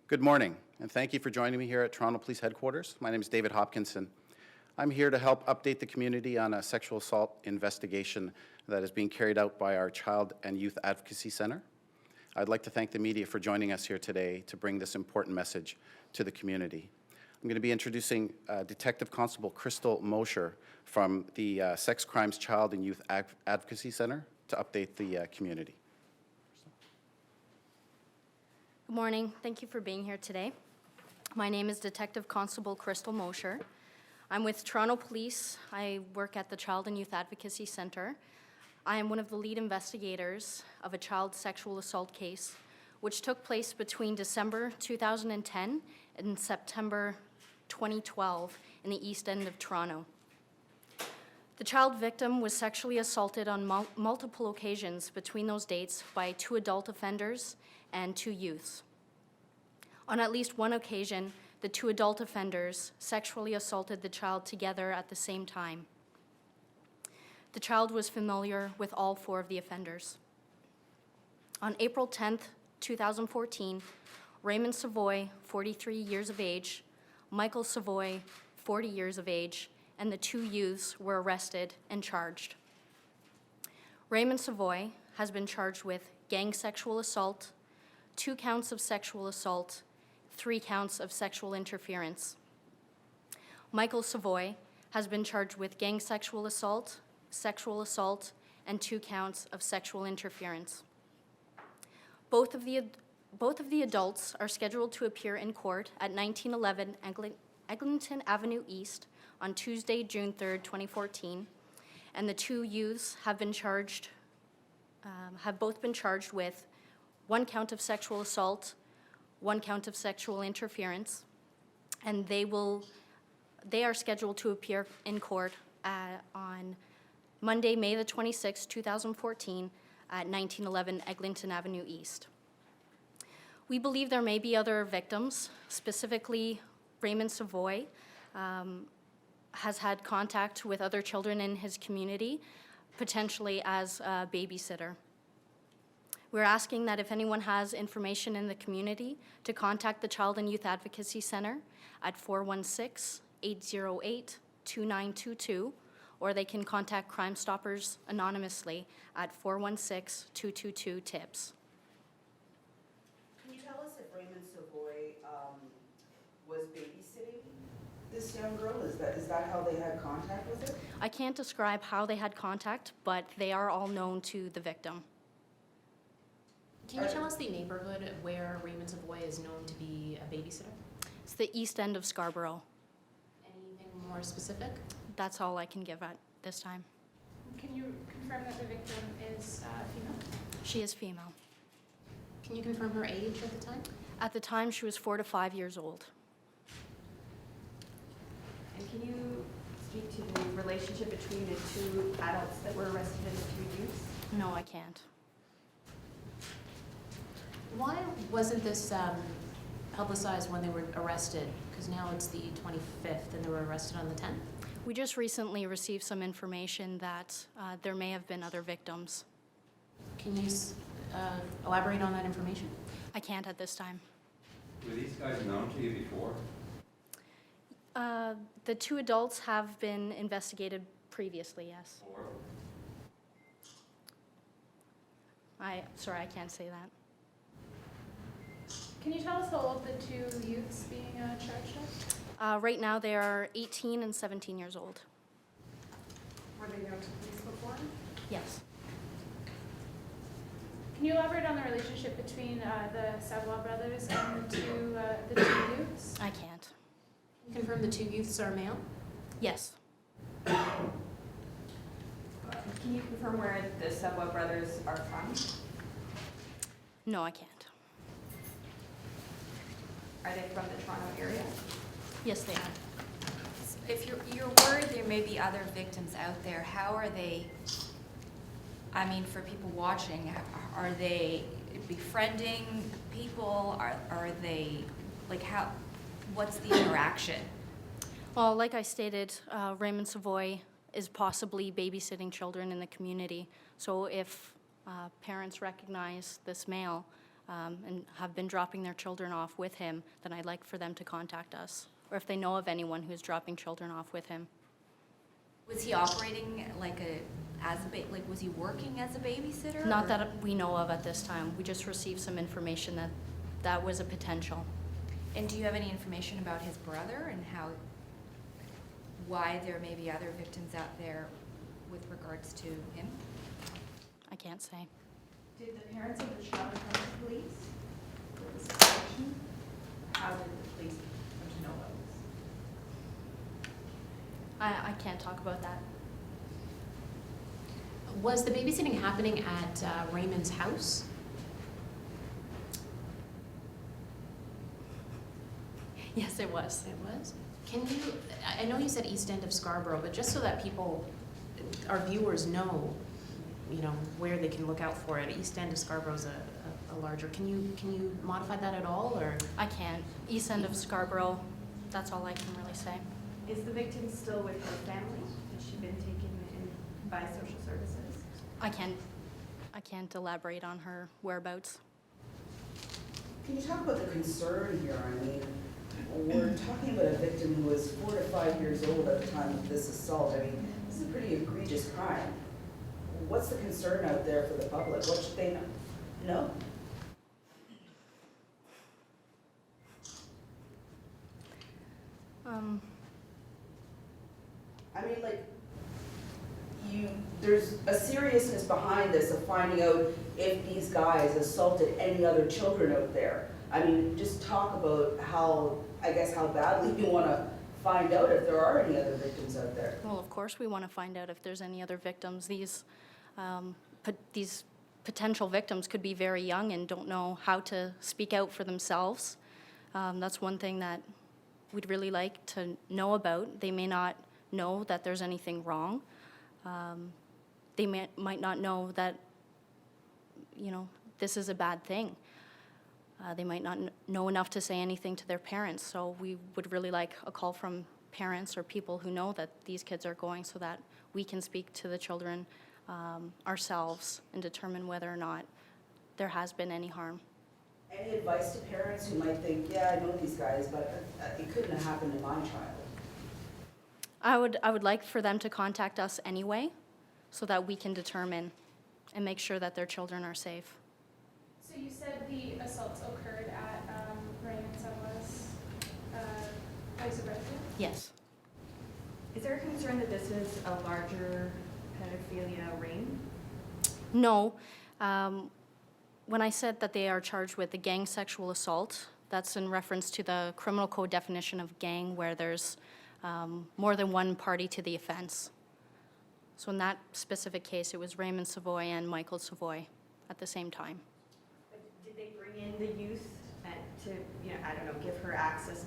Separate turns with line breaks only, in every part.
Good morning, and thank you for joining me here at Toronto Police Headquarters. My name is David Hopkinson. I'm here to help update the community on a sexual assault investigation that is being carried out by our Child and Youth Advocacy Center. I'd like to thank the media for joining us here today to bring this important message to the community. I'm going to be introducing Detective Constable Krystal Mosher from the Sex Crimes Child and Youth Advocacy Center to update the community.
Good morning. Thank you for being here today. My name is Detective Constable Krystal Mosher. I'm with Toronto Police. I work at the Child and Youth Advocacy Center. I am one of the lead investigators of a child sexual assault case, which took place between December 2010 and September 2012 in the East End of Toronto. The child victim was sexually assaulted on multiple occasions between those dates by 2 adult offenders and 2 youths. On at least one occasion, the 2 adult offenders sexually assaulted the child together at the same time. The child was familiar with all 4 of the offenders. On April 10th, 2014, Raymond Savoy, 43 years of age, Michael Savoy, 40 years of age, and the 2 youths were arrested and charged. Raymond Savoy has been charged with gang sexual assault, 2 counts of sexual assault, 3 counts of sexual interference. Michael Savoy has been charged with gang sexual assault, and 2 counts of sexual interference. Both of the adults are scheduled to appear in court at 1911 Eglinton Avenue East on Tuesday, June 3rd, 2014, and the 2 youths have both been charged with 1 count of sexual assault, 1 count of sexual interference, and they are scheduled to appear in court on Monday, May the 26th, 2014, at 1911 Eglinton Avenue East. We believe there may be other victims, specifically Raymond Savoy has had contact with other children in his community, potentially as a babysitter. We're asking that if anyone has information in the community to contact the Child and Youth Advocacy Center at 416-808-2922, or they can contact Crime Stoppers anonymously at 416-222-TIPS.
Can you tell us if Raymond Savoy was babysitting this young girl? Is that how they had contact with her?
I can't describe how they had contact, but they are all known to the victim.
Can you tell us the neighborhood where Raymond Savoy is known to be a babysitter?
It's the East End of Scarborough.
Anything more specific?
That's all I can give at this time.
Can you confirm that the victim is female?
She is female.
Can you confirm her age at the time?
At the time, she was 4 to 5 years old.
And can you speak to the relationship between the 2 adults that were arrested and the 2 youths?
No, I can't.
Why wasn't this publicized when they were arrested? Because now it's the 25th and they were arrested on the 10th?
We just recently received some information that there may have been other victims.
Can you elaborate on that information?
I can't at this time.
Were these guys known to you before?
The 2 adults have been investigated previously, yes.
Or?
Sorry, I can't say that.
Can you tell us how old the 2 youths being charged are?
Right now, they are 18 and 17 years old.
Were they known to police before?
Yes.
Can you elaborate on the relationship between the Savoy brothers and the 2 youths?
I can't.
Can you confirm the 2 youths are male?
Yes.
Can you confirm where the Savoy brothers are from?
No, I can't.
Are they from the Toronto area?
Yes, they are.
If you're worried there may be other victims out there, how are they, I mean, for people watching, are they befriending people? Are they, like, what's the interaction?
Well, like I stated, Raymond Savoy is possibly babysitting children in the community. So if parents recognize this male, and have been dropping their children off with him, then I'd like for them to contact us, or if they know of anyone who's dropping children off with him.
Was he operating like was he working as a babysitter?
Not
or-
that we know of at this time. We just received some information that that was a potential.
And do you have any information about his brother and why there may be other victims out there with regards to him?
I can't say.
Did the parents of the child come to police with the situation? How did the police come to know about this?
I can't talk about that.
Was the babysitting happening at Raymond's house?
Yes, it was.
It was? Can you, I know you said east end of Scarborough, but just so that people, our viewers know, you know, where they can look out for it. East end of Scarborough is a larger, can you modify that at all, or?
I can't. East end of Scarborough, that's all I can really say.
Is the victim still with her family? Has she been taken in by social services?
I can't elaborate on her whereabouts.
Can you talk about the concern here? I mean, we're talking about a victim who was 4 to 5 years old at the time of this assault. I mean, this is a pretty egregious crime. What's the concern out there for the public? What should they know? I mean, like, there's a seriousness behind this of finding out if these guys assaulted any other children out there. I mean, just talk about how badly you want to find out if there are any other victims out there.
Well, of course, we want to find out if there's any other victims. These potential victims could be very young and don't know how to speak out for themselves. That's one thing that we'd really like to know about. They may not know that there's anything wrong. They might not know that, you know, this is a bad thing. They might not know enough to say anything to their parents. So we would really like a call from parents or people who know that these kids are going, so that we can speak to the children ourselves and determine whether or not there has been any harm.
Any advice to parents who might think, yeah, I know these guys, but it couldn't have happened to my child?
I would like for them to contact us anyway, so that we can determine and make sure that their children are safe.
So you said the assaults occurred at Raymond Savoy's place of residence?
Yes.
Is there a concern that this is a larger pedophilia ring?
No. When I said that they are charged with the gang sexual assault, that's in reference to the criminal code definition of gang, where there's more than one party to the offense. So in that specific case, it was Raymond Savoy and Michael Savoy at the same time.
Did they bring in the youth to, you know, I don't know, give them access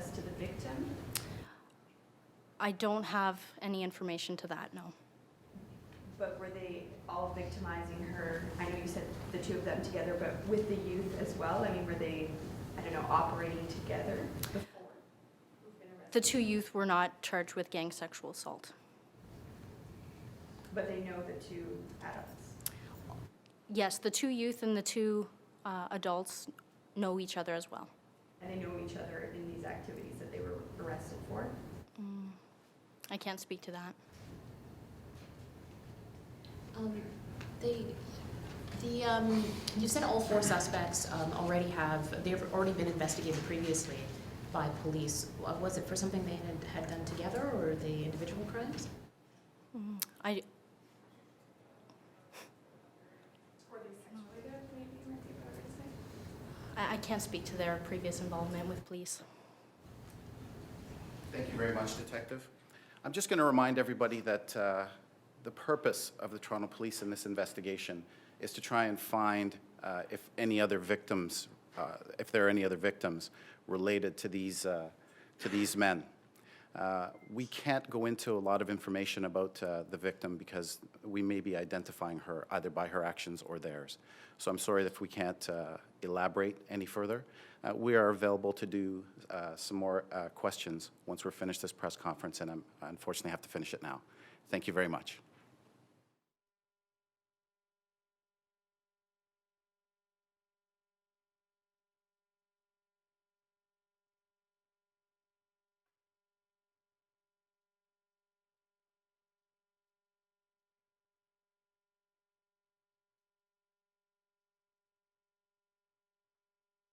to the victim?
I don't have any information to that, no.
But were they all victimizing her? I know you said the two of them together, but with the youth as well? I mean, were they, I don't know, operating together before?
The two youth were not charged with gang sexual assault.
But they know the two adults?
Yes, the two youth and the two adults know each other as well.
And they know each other in these activities that they were arrested for?
I can't speak to that.
You said all four suspects they've already been investigated previously by police. Was it for something they had done together, or are they individual crimes?
Or they sexually good, maybe, might be what I would say.
I can't speak to their previous involvement with police.
Thank you very much, Detective. I'm just going to remind everybody that the purpose of the Toronto Police in this investigation is to try and find if there are any other victims related to these men. We can't go into a lot of information about the victim because we may be identifying her either by her actions or theirs. So I'm sorry if we can't elaborate any further. We are available to do some more questions once we're finished this press conference, and I unfortunately have to finish it now. Thank you very much.